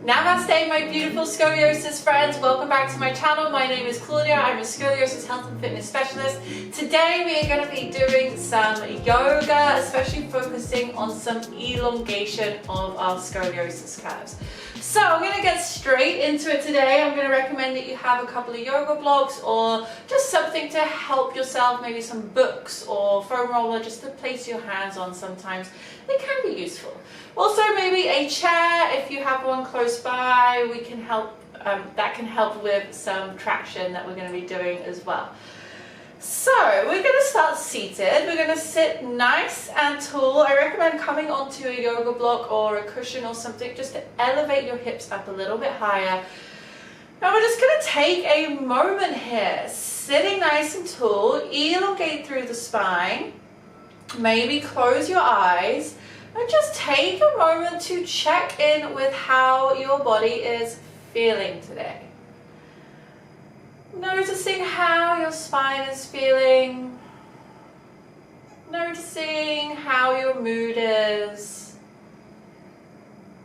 Namaste, my beautiful scoliosis friends. Welcome back to my channel. My name is Claudia. I'm a scoliosis health and fitness specialist. Today we are going to be doing some yoga, especially focusing on some elongation of our scoliosis curves. So I'm going to get straight into it today. I'm going to recommend that you have a couple of yoga blocks or just something to help yourself, maybe some books or foam roller just to place your hands on sometimes. It can be useful. Also maybe a chair if you have one close by. We can help, that can help with some traction that we're going to be doing as well. So we're going to start seated. We're going to sit nice and tall. I recommend coming onto a yoga block or a cushion or something just to elevate your hips up a little bit higher. Now we're just going to take a moment here, sitting nice and tall, elongate through the spine, maybe close your eyes, and just take a moment to check in with how your body is feeling today. Noticing how your spine is feeling, noticing how your mood is,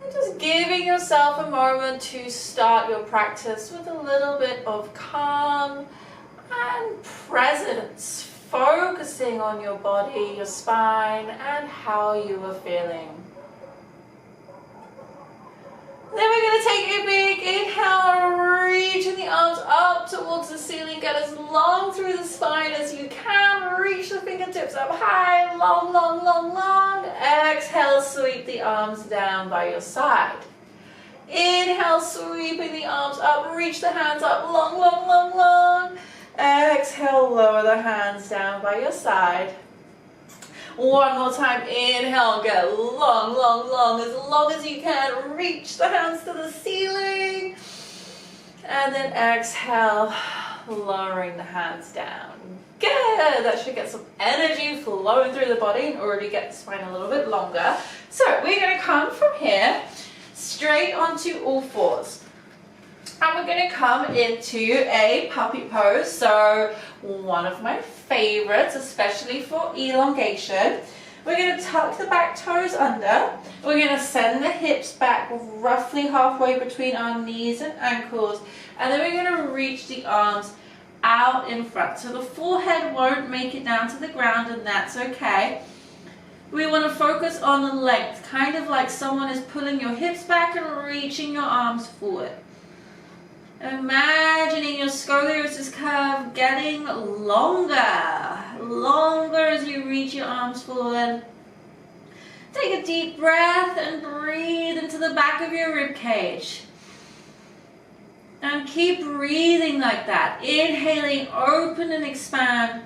and just giving yourself a moment to start your practice with a little bit of calm and presence, focusing on your body, your spine, and how you are feeling. Then we're going to take a big inhale, reaching the arms up towards the ceiling. Get as long through the spine as you can. Reach the fingertips up high, long, long, long, long. Exhale, sweep the arms down by your side. Inhale, sweeping the arms up. Reach the hands up, long, long, long, long. Exhale, lower the hands down by your side. One more time, inhale, get long, long, long as you can. Reach the hands to the ceiling. And then exhale, lowering the hands down. Good, that should get some energy flowing through the body and already get the spine a little bit longer. So we're going to come from here, straight onto all fours. And we're going to come into a puppy pose. So one of my favorites, especially for elongation. We're going to tuck the back toes under. We're going to send the hips back roughly halfway between our knees and ankles. And then we're going to reach the arms out in front. So the forehead won't make it down to the ground, and that's okay. We want to focus on the length, kind of like someone is pulling your hips back and reaching your arms forward. Imagining your scoliosis curve getting longer as you reach your arms forward. Take a deep breath and breathe into the back of your rib cage. And keep breathing like that. Inhaling, open and expand.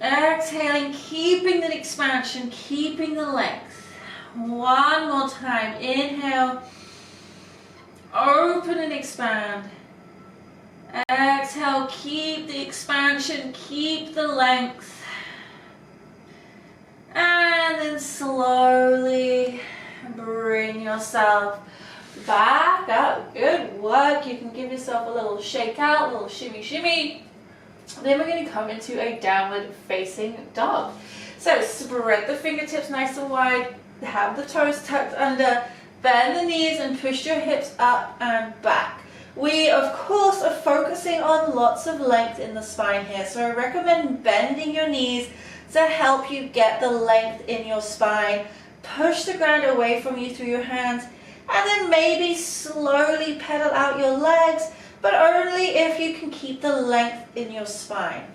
Exhaling, keeping the expansion, keeping the length. One more time. Inhale. Open and expand. Exhale, keep the expansion, keep the length. And then slowly bring yourself back up. Good work. You can give yourself a little shake out, a little shimmy shimmy. Then we're going to come into a downward facing dog. So spread the fingertips nice and wide, have the toes tucked under. Bend the knees and push your hips up and back. We, of course, are focusing on lots of length in the spine here. So I recommend bending your knees to help you get the length in your spine. Push the ground away from you through your hands. And then maybe slowly pedal out your legs, but only if you can keep the length in your spine.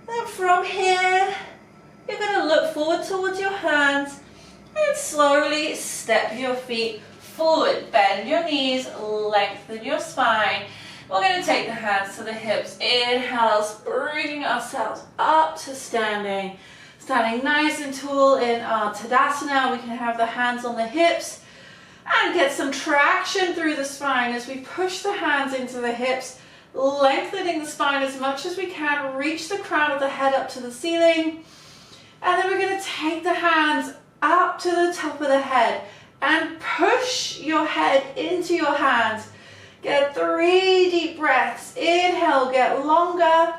Then from here, you're going to look forward towards your hands. And slowly step your feet forward. Bend your knees, lengthen your spine. We're going to take the hands to the hips. Inhale, bringing ourselves up to standing. Standing nice and tall in our Tadasana. We can have the hands on the hips and get some traction through the spine as we push the hands into the hips, lengthening the spine as much as we can. Reach the crown of the head up to the ceiling. And then we're going to take the hands up to the top of the head and push your head into your hands. Get 3 deep breaths. Inhale, get longer.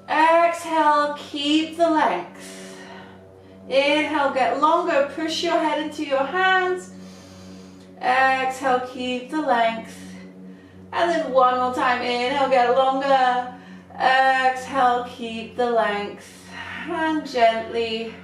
Exhale, keep the length. Inhale, get longer. Push your head into your hands. Exhale, keep the length. And then one more time, inhale, get longer. Exhale, keep the length. And gently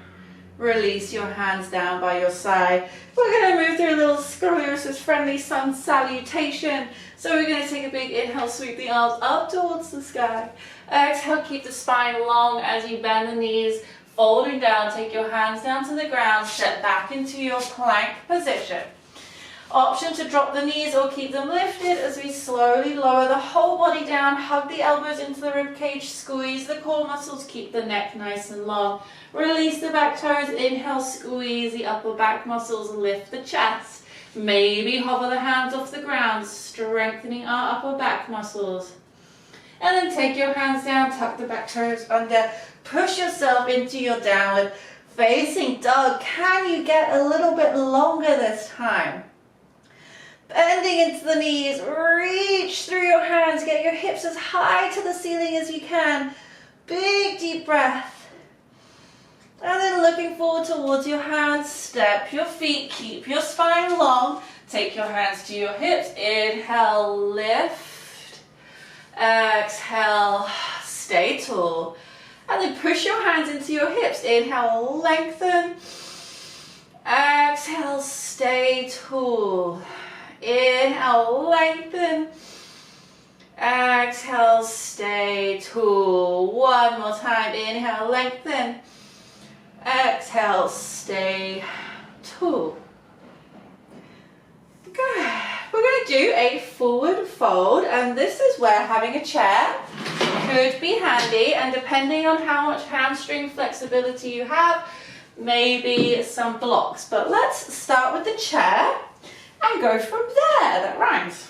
release your hands down by your side. We're going to move through a little scoliosis friendly sun salutation. So we're going to take a big inhale, sweep the arms up towards the sky. Exhale, keep the spine long as you bend the knees, folding down. Take your hands down to the ground, step back into your plank position. Option to drop the knees or keep them lifted as we slowly lower the whole body down, hug the elbows into the rib cage, squeeze the core muscles, keep the neck nice and long. Release the back toes, inhale, squeeze the upper back muscles, lift the chest. Maybe hover the hands off the ground, strengthening our upper back muscles. And then take your hands down, tuck the back toes under, push yourself into your downward facing dog. Can you get a little bit longer this time? Bending into the knees, reach through your hands, get your hips as high to the ceiling as you can. Big deep breath. And then looking forward towards your hands, step your feet, keep your spine long. Take your hands to your hips, inhale, lift. Exhale, stay tall. And then push your hands into your hips, inhale, lengthen. Exhale, stay tall. Inhale, lengthen. Exhale, stay tall. One more time. Inhale, lengthen. Exhale, stay tall. Good. We're going to do a forward fold, and this is where having a chair could be handy, and depending on how much hamstring flexibility you have, maybe some blocks. But let's start with the chair and go from there. That rhymes.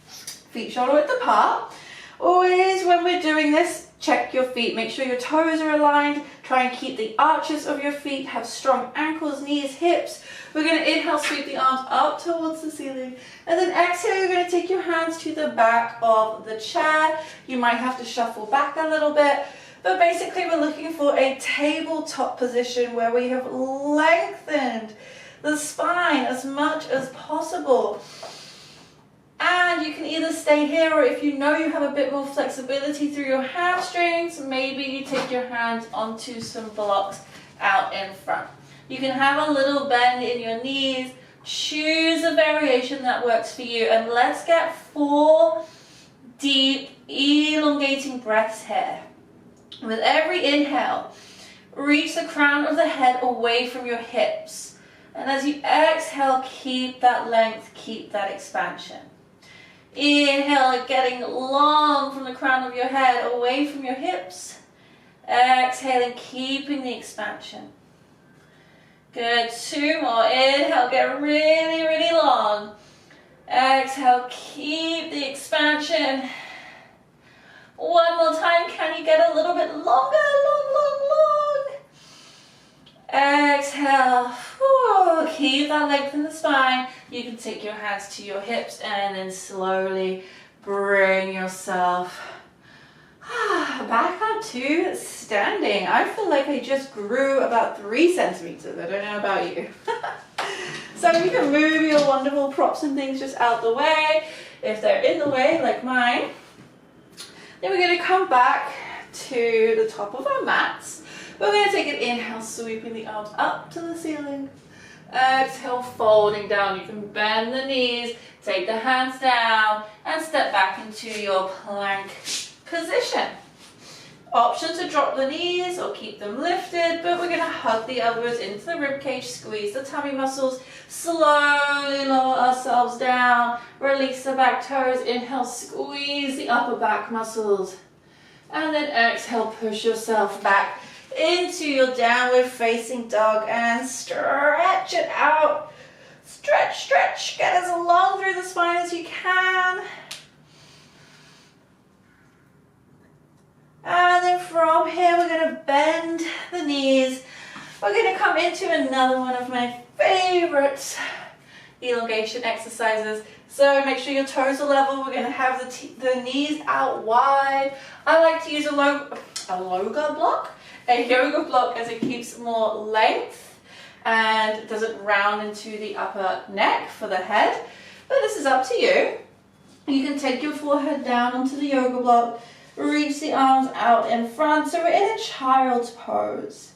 Feet shoulder width apart. Always when we're doing this, check your feet. Make sure your toes are aligned. Try and keep the arches of your feet. Have strong ankles, knees, hips. We're going to inhale, sweep the arms up towards the ceiling. And then exhale, you're going to take your hands to the back of the chair. You might have to shuffle back a little bit. But basically, we're looking for a tabletop position where we have lengthened the spine as much as possible. And you can either stay here, or if you know you have a bit more flexibility through your hamstrings, maybe you take your hands onto some blocks out in front. You can have a little bend in your knees. Choose a variation that works for you. And let's get 4 deep, elongating breaths here. With every inhale, reach the crown of the head away from your hips. And as you exhale, keep that length, keep that expansion. Inhale, getting long from the crown of your head away from your hips. Exhaling, keeping the expansion. Good, 2 more. Inhale, get really, really long. Exhale, keep the expansion. One more time. Can you get a little bit longer? Long, long, long. Exhale. Whew. Keep that length in the spine. You can take your hands to your hips and then slowly bring yourself back up to standing. I feel like I just grew about 3 centimeters. I don't know about you. So you can move your wonderful props and things just out the way if they're in the way, like mine. Then we're going to come back to the top of our mats. We're going to take an inhale, sweeping the arms up to the ceiling. Exhale, folding down. You can bend the knees, take the hands down, and step back into your plank position. Option to drop the knees or keep them lifted, but we're going to hug the elbows into the ribcage, squeeze the tummy muscles, slowly lower ourselves down, release the back toes, inhale, squeeze the upper back muscles, and then exhale, push yourself back into your downward facing dog and stretch it out. Stretch, stretch, get as long through the spine as you can. And then from here, we're going to bend the knees. We're going to come into another one of my favorite elongation exercises. So make sure your toes are level. We're going to have the knees out wide. I like to use a yoga block as it keeps more length and doesn't round into the upper neck for the head. but this is up to you. You can take your forehead down onto the yoga block, reach the arms out in front, so we're in a child's pose.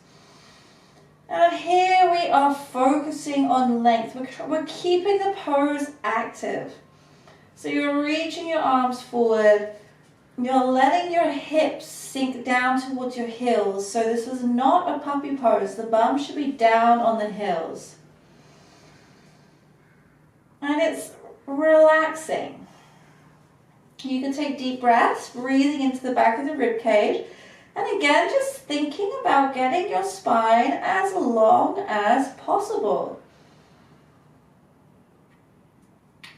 And here we are focusing on length. We're keeping the pose active. So you're reaching your arms forward. You're letting your hips sink down towards your heels. So this is not a puppy pose. The bum should be down on the heels. And it's relaxing. You can take deep breaths, breathing into the back of the rib cage. And again, just thinking about getting your spine as long as possible.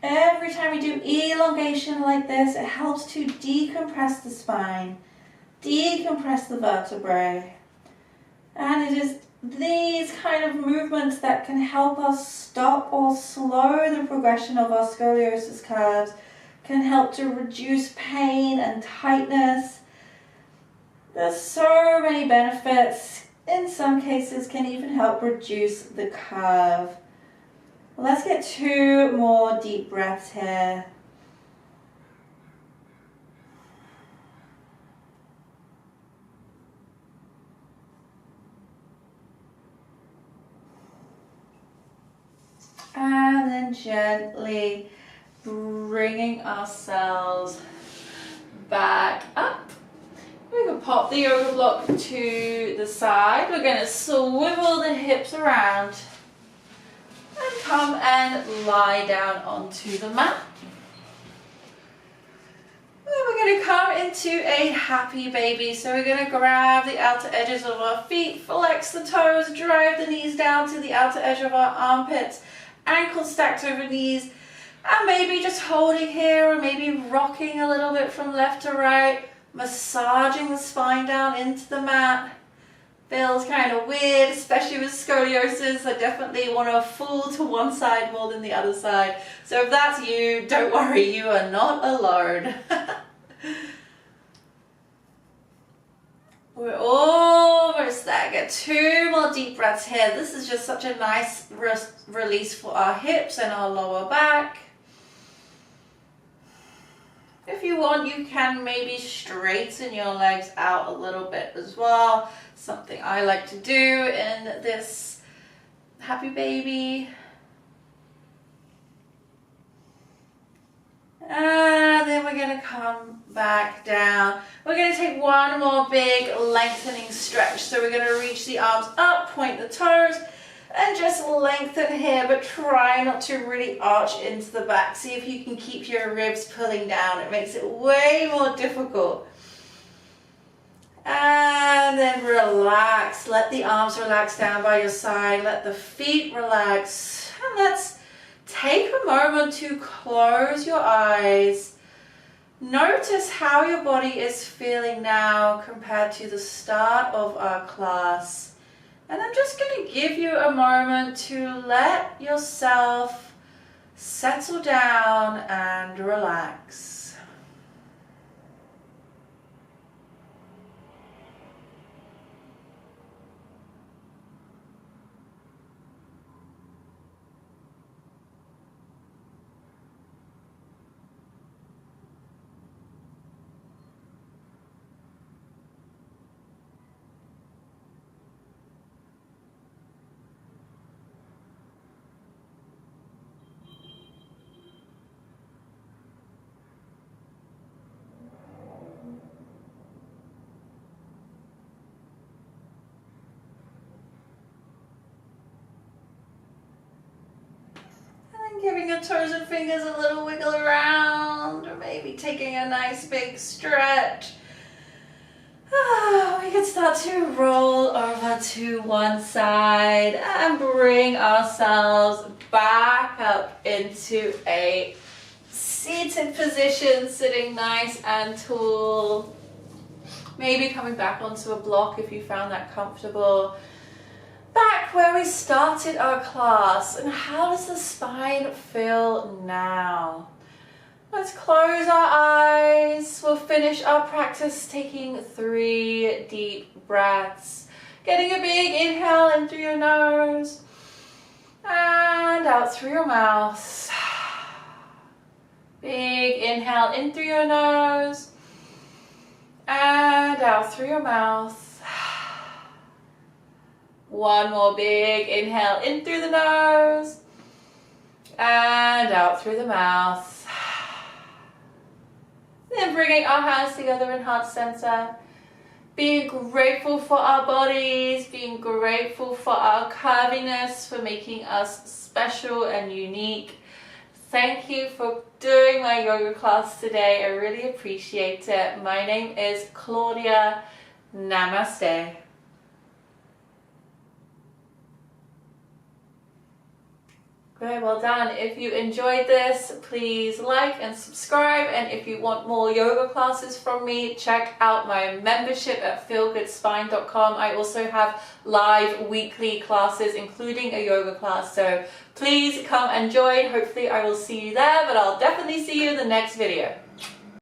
Every time we do elongation like this, it helps to decompress the spine, decompress the vertebrae. And it is these kind of movements that can help us stop or slow the progression of our scoliosis curves, can help to reduce pain and tightness. There's so many benefits. In some cases, can even help reduce the curve. Let's get 2 more deep breaths here. And then gently bringing ourselves back up. We can pop the yoga block to the side. We're going to swivel the hips around and come and lie down onto the mat. Then we're going to come into a happy baby. So we're going to grab the outer edges of our feet, flex the toes, drive the knees down to the outer edge of our armpits, ankles stacked over knees, and maybe just holding here or maybe rocking a little bit from left to right, massaging the spine down into the mat. Feels kind of weird, especially with scoliosis. I definitely want to fall to one side more than the other side. So if that's you, don't worry, you are not alone. We're almost there. Get 2 more deep breaths here. This is just such a nice release for our hips and our lower back. If you want, you can maybe straighten your legs out a little bit as well. Something I like to do in this happy baby. And then we're going to come back down. We're going to take 1 more big lengthening stretch. So we're going to reach the arms up, point the toes, and just lengthen here, but try not to really arch into the back. See if you can keep your ribs pulling down. It makes it way more difficult. And then relax. Let the arms relax down by your side. Let the feet relax. And let's take a moment to close your eyes. Notice how your body is feeling now compared to the start of our class. And I'm just going to give you a moment to let yourself settle down and relax. Giving your toes and fingers a little wiggle around, or maybe taking a nice big stretch. We can start to roll over to one side and bring ourselves back up into a seated position, sitting nice and tall. Maybe coming back onto a block if you found that comfortable. Back where we started our class, and how does the spine feel now? Let's close our eyes. We'll finish our practice taking 3 deep breaths. Getting a big inhale in through your nose and out through your mouth. inhale in through your nose and out through your mouth. One more big inhale in through the nose and out through the mouth. Then bringing our hands together in heart center. Being grateful for our bodies, being grateful for our curviness, for making us special and unique. Thank you for doing my yoga class today. I really appreciate it. My name is Claudia. Namaste. Very well done. If you enjoyed this, please like and subscribe. And if you want more yoga classes from me, check out my membership at feelgoodspine.com. I also have live weekly classes, including a yoga class. So please come and join. Hopefully I will see you there, but I'll definitely see you in the next video.